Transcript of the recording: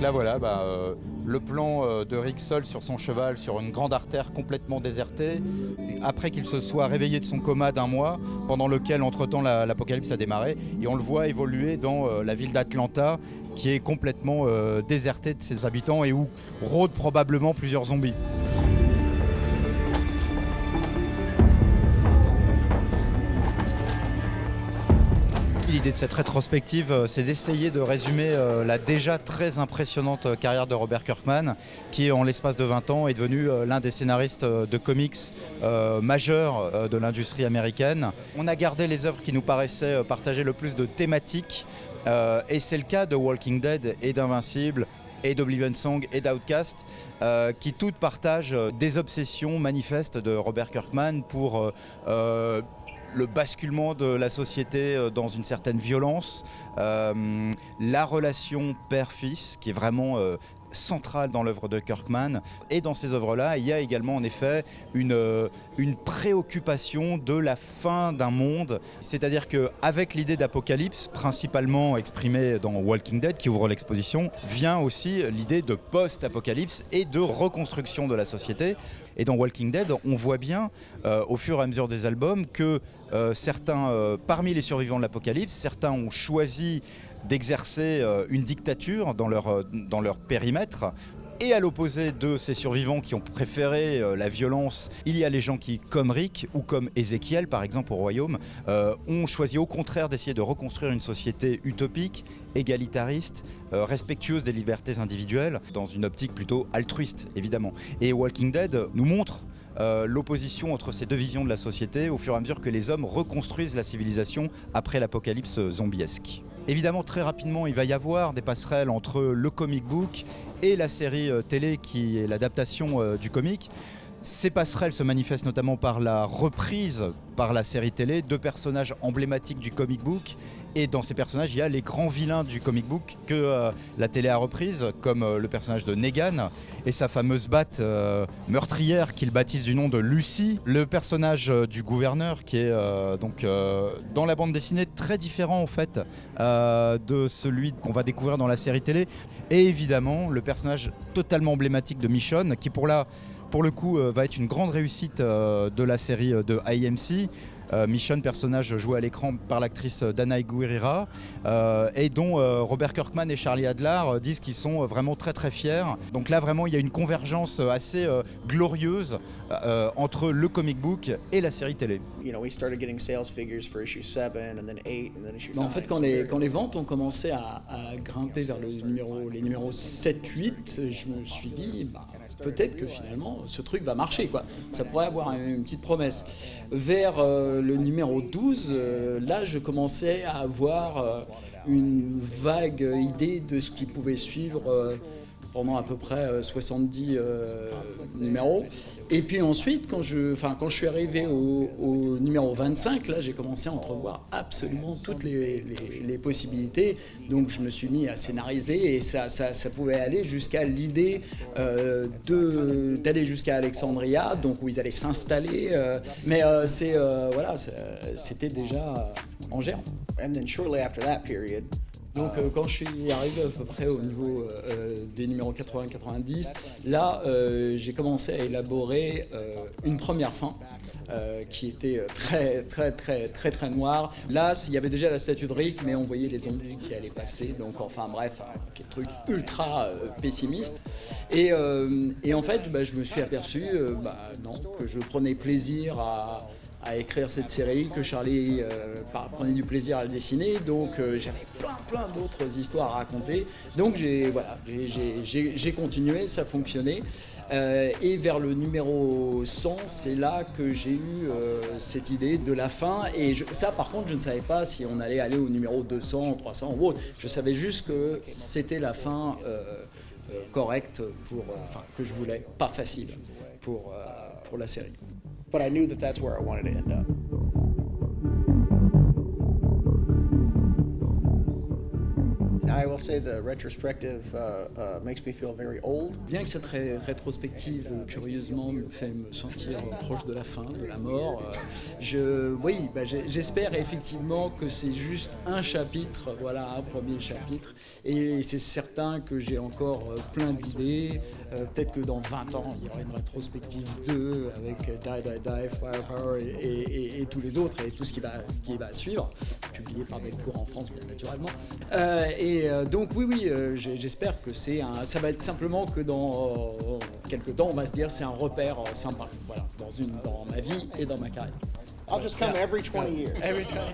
Donc là voilà, le plan de Rick seul sur son cheval sur une grande artère complètement désertée, après qu'il se soit réveillé de son coma d'1 mois, pendant lequel entre-temps l'apocalypse a démarré, et on le voit évoluer dans la ville d'Atlanta, qui est complètement désertée de ses habitants et où rôdent probablement plusieurs zombies. L'idée de cette rétrospective, c'est d'essayer de résumer la déjà très impressionnante carrière de Robert Kirkman, qui en l'espace de 20 ans est devenu l'un des scénaristes de comics majeurs de l'industrie américaine. On a gardé les œuvres qui nous paraissaient partager le plus de thématiques, et c'est le cas de Walking Dead et d'Invincible, et d'Oblivion Song et d'Outcast, qui toutes partagent des obsessions manifestes de Robert Kirkman pour le basculement de la société dans une certaine violence, la relation père-fils qui est vraiment centrale dans l'œuvre de Kirkman. Et dans ces œuvres-là, il y a également en effet une préoccupation de la fin d'un monde. C'est-à-dire qu'avec l'idée d'apocalypse, principalement exprimée dans Walking Dead, qui ouvre l'exposition, vient aussi l'idée de post-apocalypse et de reconstruction de la société. Et dans Walking Dead, on voit bien, au fur et à mesure des albums, que certains, parmi les survivants de l'apocalypse, certains ont choisi d'exercer une dictature dans leur périmètre. Et à l'opposé de ces survivants qui ont préféré la violence, il y a les gens qui, comme Rick ou comme Ézéchiel par exemple au Royaume, ont choisi au contraire d'essayer de reconstruire une société utopique, égalitariste, respectueuse des libertés individuelles, dans une optique plutôt altruiste évidemment. Et Walking Dead nous montre l'opposition entre ces deux visions de la société au fur et à mesure que les hommes reconstruisent la civilisation après l'apocalypse zombiesque. Évidemment, très rapidement, il va y avoir des passerelles entre le comic book et la série télé qui est l'adaptation du comic. Ces passerelles se manifestent notamment par la reprise par la série télé de personnages emblématiques du comic book. Et dans ces personnages, il y a les grands vilains du comic book que la télé a reprise, comme le personnage de Negan et sa fameuse batte meurtrière qu'il baptise du nom de Lucy. Le personnage du gouverneur qui est dans la bande dessinée très différent en fait de celui qu'on va découvrir dans la série télé. Et évidemment, le personnage totalement emblématique de Michonne qui pour le coup va être une grande réussite de la série de AMC. Michonne, personnage joué à l'écran par l'actrice Danai Gurira, et dont Robert Kirkman et Charlie Adler disent qu'ils sont vraiment très très fiers. Donc là vraiment il y a une convergence assez glorieuse entre le comic book et la série télé. En fait quand les ventes ont commencé à grimper vers les numéros 7, 8, je me suis dit peut-être que finalement ce truc va marcher quoi. Ça pourrait avoir une petite promesse. Vers le numéro 12, là je commençais à avoir une vague idée de ce qui pouvait suivre pendant à peu près 70 numéros. Et puis ensuite, quand je suis arrivé au numéro 25, là j'ai commencé à entrevoir absolument toutes les possibilités. Donc je me suis mis à scénariser et ça pouvait aller jusqu'à l'idée d'aller jusqu'à Alexandria, donc où ils allaient s'installer. Mais c'était déjà en germe. And then shortly after that period, donc quand je suis arrivé à peu près au niveau des numéros 80-90, là j'ai commencé à élaborer une première fin qui était très noire. Là il y avait déjà la statue de Rick, mais on voyait les zombies qui allaient passer, donc enfin bref, un truc ultra pessimiste. Et en fait je me suis aperçu que je prenais plaisir à écrire cette série, que Charlie prenait du plaisir à le dessiner, donc j'avais plein d'autres histoires à raconter, donc j'ai continué, ça fonctionnait, et vers le numéro 100, c'est là que j'ai eu cette idée de la fin, et ça par contre je ne savais pas si on allait aller au numéro 200, 300 ou autre, je savais juste que c'était la fin correcte que je voulais, pas facile pour la série. but I knew that that's where I wanted to end up. I will say the retrospective makes me feel very old. Bien que cette rétrospective, curieusement, me fait me sentir proche de la fin, de la mort, j'espère effectivement que c'est juste un chapitre, voilà, un premier chapitre, et c'est certain que j'ai encore plein d'idées. Peut-être que dans 20 ans, il y aura une rétrospective 2 avec Die, Firepower et tous les autres, et tout ce qui va suivre, publié par Delcourt en France, bien naturellement. Donc oui, j'espère que ça va être simplement que dans quelques temps, on va se dire c'est un repère sympa, voilà, dans ma vie et dans ma carrière. I'll just come every 20 years. Every time.